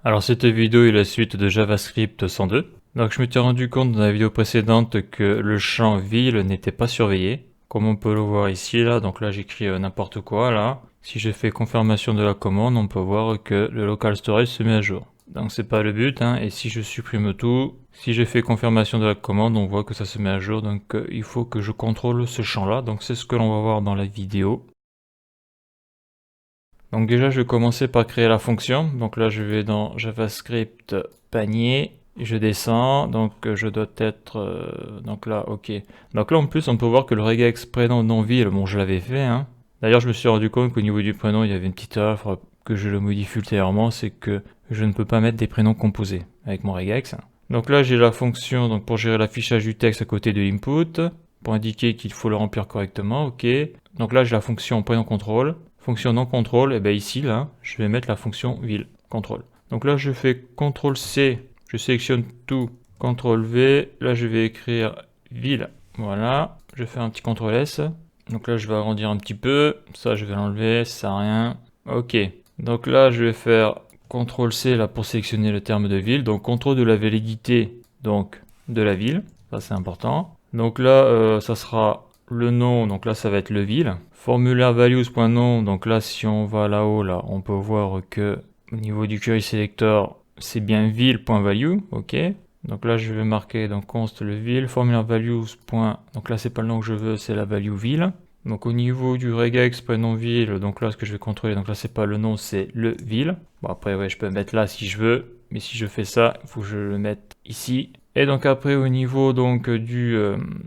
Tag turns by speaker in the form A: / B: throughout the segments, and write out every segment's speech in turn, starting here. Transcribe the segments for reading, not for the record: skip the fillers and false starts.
A: Alors cette vidéo est la suite de JavaScript 102. Donc je m'étais rendu compte dans la vidéo précédente que le champ ville n'était pas surveillé. Comme on peut le voir ici là, donc là j'écris n'importe quoi là. Si je fais confirmation de la commande, on peut voir que le local storage se met à jour. Donc c'est pas le but, hein. Et si je supprime tout, si je fais confirmation de la commande, on voit que ça se met à jour. Donc il faut que je contrôle ce champ là. Donc c'est ce que l'on va voir dans la vidéo. Donc déjà, je vais commencer par créer la fonction. Donc là, je vais dans JavaScript panier, je descends, donc je dois être, donc là, ok. Donc là, en plus, on peut voir que le regex prénom non ville, bon, je l'avais fait, hein. D'ailleurs, je me suis rendu compte qu'au niveau du prénom, il y avait une petite offre que je le modifie ultérieurement, c'est que je ne peux pas mettre des prénoms composés avec mon regex. Donc là, j'ai la fonction donc pour gérer l'affichage du texte à côté de l'input, pour indiquer qu'il faut le remplir correctement, ok. Donc là, j'ai la fonction prénom contrôle. Fonction non contrôle, et bien ici, là, je vais mettre la fonction will contrôle. Donc là, je fais CTRL C, je sélectionne tout, CTRL V, là, je vais écrire will, voilà, je fais un petit CTRL S. Donc là, je vais agrandir un petit peu, ça, je vais l'enlever, ça sert à rien. Ok, donc là, je vais faire CTRL C là pour sélectionner le terme de ville, donc contrôle de la validité donc de la ville, ça c'est important. Donc là, ça sera le nom, donc là ça va être le ville. Formulaire values.nom, donc là si on va là-haut, là, on peut voir que au niveau du query selector, c'est bien ville.value, ok. Donc là je vais marquer donc const le ville, formulaire values. Donc là c'est pas le nom que je veux, c'est la value ville. Donc au niveau du regex prénom ville, donc là ce que je vais contrôler, donc là c'est pas le nom, c'est le ville. Bon après ouais je peux mettre là si je veux, mais si je fais ça, il faut que je le mette ici. Et donc après au niveau donc du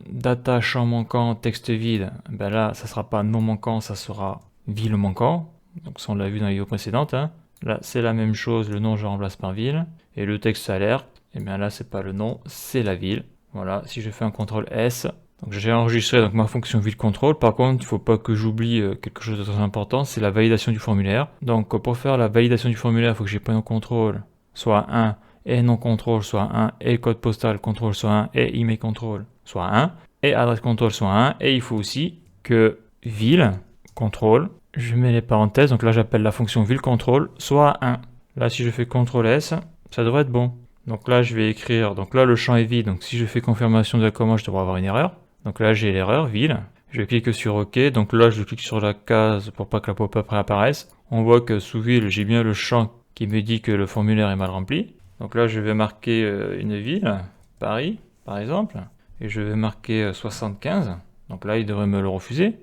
A: data champ manquant texte vide, ben là ça sera pas non manquant, ça sera ville manquant. Donc ça on l'a vu dans la vidéo précédente, hein. Là c'est la même chose, le nom je remplace par ville. Et le texte alerte, et bien là c'est pas le nom, c'est la ville. Voilà, si je fais un CTRL S, donc j'ai enregistré donc ma fonction ville contrôle. Par contre, il ne faut pas que j'oublie quelque chose de très important, c'est la validation du formulaire. Donc pour faire la validation du formulaire, il faut que j'ai prénom contrôle soit 1 et non contrôle soit 1 et code postal contrôle soit 1 et email contrôle soit 1 et adresse contrôle soit 1 et il faut aussi que ville contrôle, je mets les parenthèses, donc là j'appelle la fonction ville contrôle soit 1. Là si je fais CTRL S, ça devrait être bon. Donc là je vais écrire, donc là le champ est vide, donc si je fais confirmation de la commande, je devrais avoir une erreur. Donc là j'ai l'erreur ville, je clique sur OK, donc là je clique sur la case pour pas que la pop-up réapparaisse. On voit que sous ville j'ai bien le champ qui me dit que le formulaire est mal rempli. Donc là je vais marquer une ville, Paris par exemple, et je vais marquer 75. Donc là il devrait me le refuser,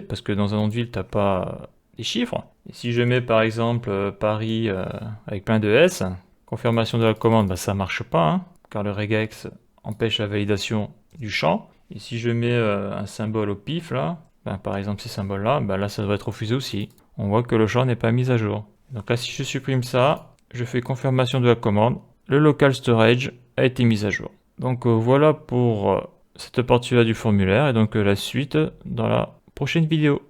A: parce que dans un nom de ville t'as pas des chiffres. Et si je mets par exemple Paris avec plein de S, confirmation de la commande, bah, ça marche pas, hein, car le regex empêche la validation du champ. Et si je mets un symbole au pif là, ben, par exemple ces symboles là, ben, là ça devrait être refusé aussi. On voit que le champ n'est pas mis à jour. Donc là si je supprime ça, je fais confirmation de la commande, le local storage a été mis à jour. Donc voilà pour cette partie là du formulaire, et donc la suite dans la prochaine vidéo.